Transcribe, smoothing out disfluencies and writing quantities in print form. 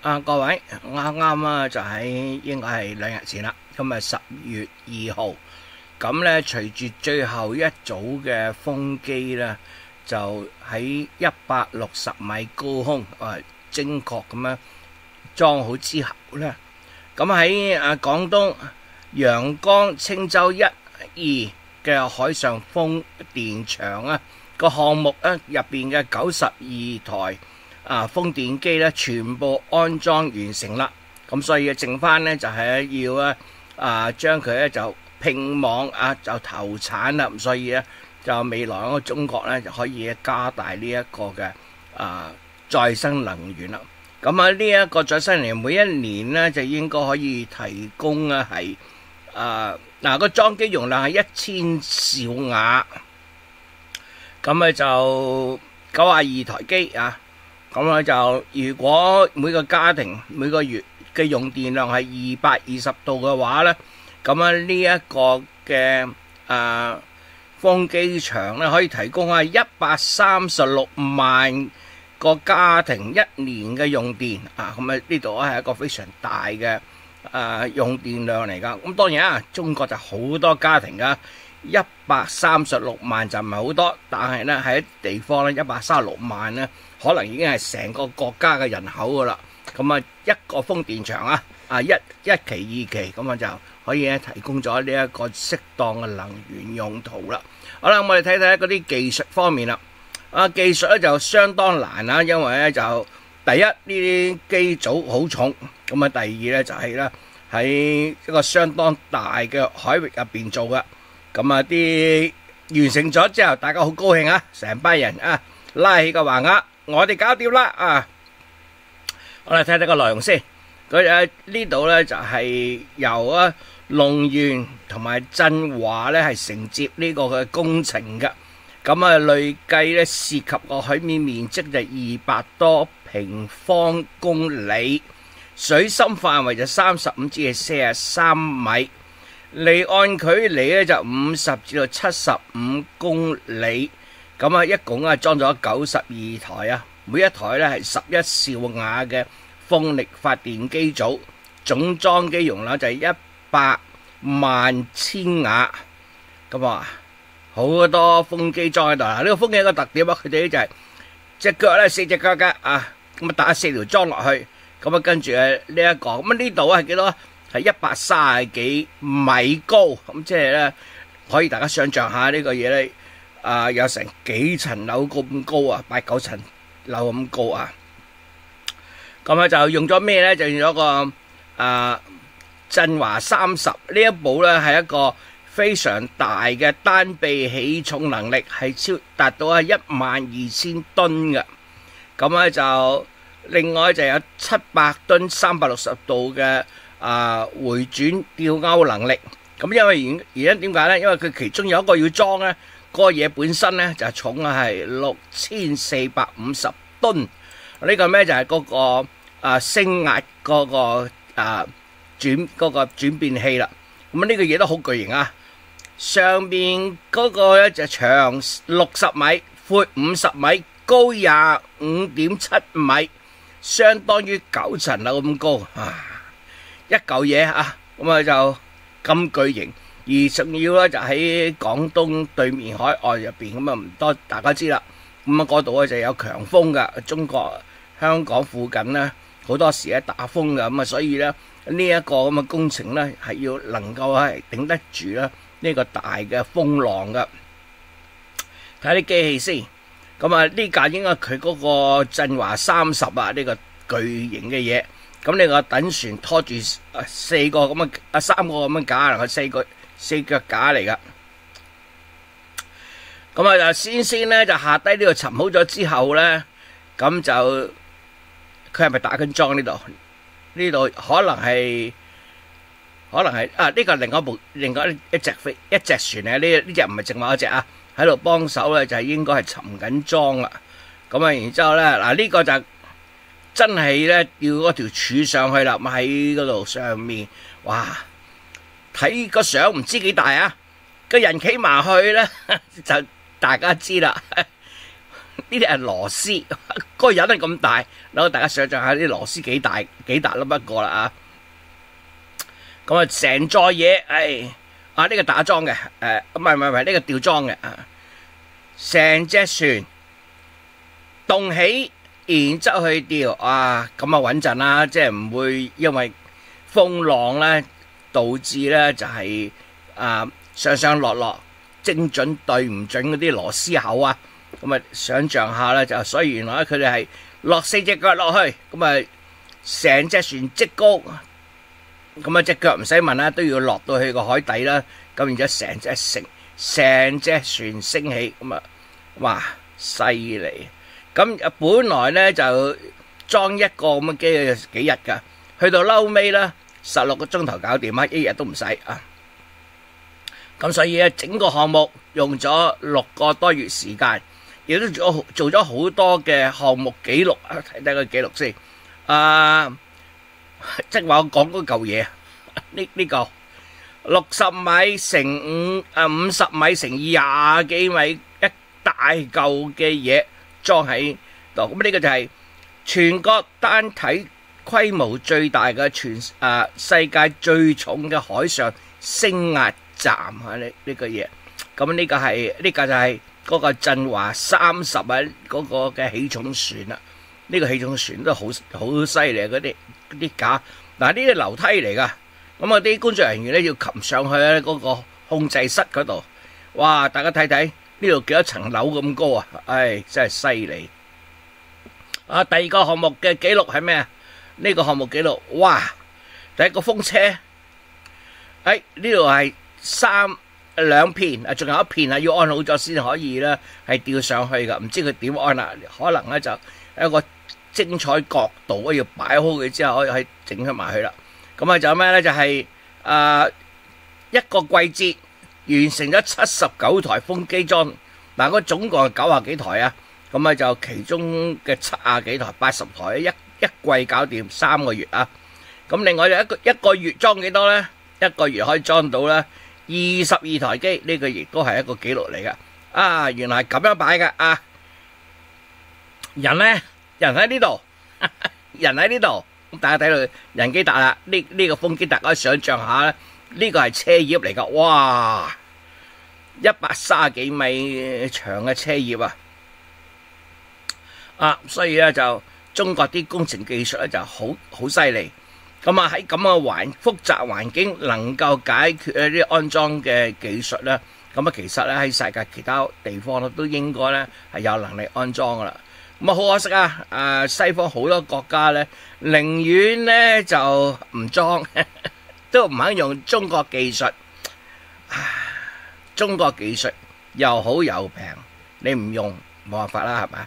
各位，啱啱啊就喺應該係2日前啦，今日10月2號，咁呢，隨住最後一組嘅風機呢，就喺160米高空，精確咁樣裝好之後呢，咁喺廣東陽江青洲1、2嘅海上風電場啊個項目入邊嘅92台風電機咧全部安裝完成啦，咁所以剩翻呢就係要將佢咧就拼網就投產啦，咁所以咧就未來嗰個中國咧就可以加大呢一個嘅再生能源啦。咁呢一個再生能源每一年呢就應該可以提供係個裝機容量係1000兆瓦，咁咧就92台機咁咧就如果每個家庭每個月嘅用電量係220度嘅話咧，咁呢一個嘅風機場咧可以提供係136萬個家庭一年嘅用電咁呢度係一個非常大嘅用電量嚟噶。咁當然中國就好多家庭噶，136萬就唔係好多，但係咧喺地方咧136萬咧，可能已經係成個國家嘅人口噶啦。咁一個風電場一期二期咁就可以提供咗呢一個適當嘅能源用途啦。好啦，我哋睇睇嗰啲技術方面啦。技術咧就相當難啦，因為咧就第一呢啲機組好重，咁第二咧就係咧喺一個相當大嘅海域入邊做嘅。咁啲完成咗之後，大家好高興成班人拉起個橫額，我哋搞掂啦我哋睇睇個內容先。佢呢度咧就係由龍源同埋振華咧係承接呢個嘅工程嘅。咁累計咧涉及個海面面積就200多平方公里，水深範圍就35至43米，離岸距離咧就50至到75公里。咁一共裝咗92台每一台咧係11兆瓦嘅風力發電機組，總裝機容量就係100萬千瓦。咁好多風機裝喺度啦。呢個風機有個特點佢哋就係隻腳咧4隻腳嘅咁打4條樁落去，咁跟住呢一個咁呢度係幾多？係130幾米高，咁即係咧可以大家想象下呢個嘢咧有成幾層樓咁高8、9層樓咁高咁就用咗咩咧？就用咗個振華30呢一部咧係一個非常大嘅單臂起重能力，係達到12000噸嘅。咁就另外就有700噸360度嘅回轉吊鈎能力。咁因為原因點解咧？因為佢其中有一個要裝咧，嗰個嘢本身咧就重係6450噸。呢個咩就係嗰個升壓嗰個轉變器啦。咁呢個嘢都好巨型上面嗰個就長60米，闊50米，高25.7米，相當於9層樓咁高一嚿嘢咁就咁巨型，而仲要咧就喺廣東對面海岸入邊，咁唔多大家知啦。咁嗰度就有強風噶，中國香港附近呢好多時打風噶，咁所以咧呢一個咁嘅工程咧係要能夠係頂得住啦呢個大嘅風浪噶。睇啲機器先，咁呢架應該佢嗰個振華30呢個巨型嘅嘢。咁呢個躉船拖住3個咁嘅架，係4腳架嚟噶。咁就先咧就下低呢度沉好咗之後咧，咁就佢係咪打緊樁呢度？呢度可能係呢個另外一隻船呢隻唔係淨話一隻喺度幫手咧，就係應該係沉緊樁啦。咁然之後咧呢個就真係咧吊嗰條柱上去啦，咁喺嗰度上面，哇！睇個相唔知幾大個人企埋去咧就大家知啦。呢啲係螺絲，個人係咁大，大家想象下啲螺絲幾大粒一個啦啊！咁啊，成座嘢，呢個打樁嘅，唔係呢個吊樁嘅啊，成隻船動起，然之後去吊，咁啊穩陣啦，即係唔會因為風浪咧導致咧就係上上落落精準對唔準嗰啲螺絲口啊，咁啊想象下咧就，所以原來佢哋係落4隻腳落去，咁啊成隻船即高。咁啊隻腳唔使問啦，都要落到去個海底啦。咁然之後成隻船升起，咁啊，哇，犀利！咁本來咧就裝一個咁嘅機要幾日噶，去到嬲尾啦，16個鐘頭搞掂啊，一日都唔使啊。咁所以咧，整個項目用咗6個多月時間，亦都做咗好多嘅項目記錄啊，睇睇個記錄先。即係話我講嗰嚿嘢，呢個60米乘50米乘20幾米一大嚿嘅嘢裝喺度，咁呢個就係全國單體規模最大嘅世界最重嘅海上升壓站啊！呢個嘢，咁呢個就係嗰個振華30啊嗰個嘅起重船啦。呢個起重船都好犀利，嗰啲架，嗱呢啲樓梯嚟噶，咁啊啲工作人員咧要擒上去咧嗰個控制室嗰度，哇！大家睇睇呢度幾多層樓咁高啊，真係犀利。第二個項目嘅紀錄係咩啊？呢個項目紀錄，哇！第一個風車，呢度係2片啊，仲有一片啊要安好咗先可以啦，係吊上去噶，唔知佢點安啦，可能咧就一個精彩角度要擺好佢之後可以整出埋去啦。咁啊就咩咧？就係一個季節完成咗79台風機裝，嗱嗰總共係90幾台啊。咁啊就其中嘅70幾台、80台一季搞掂3個月啊。咁另外就一個月裝幾多咧？一個月可以裝到咧22台機，呢個亦都係一個紀錄嚟噶。原來係咁樣擺噶啊！人喺呢度，人喺呢度，咁大家睇到人機搭啦。呢個風機大家想象下咧，呢個係車葉嚟噶，哇！130幾米長嘅車葉所以咧就中國啲工程技術咧就好犀利。咁喺咁嘅複雜環境能夠解決一啲安裝嘅技術咧，咁其實咧喺世界其他地方咧都應該咧係有能力安裝噶啦。咁好可惜啊！西方好多國家咧寧願咧就唔裝，都唔肯用中國技術。中國技術又好又平，你唔用冇辦法啦，係咪？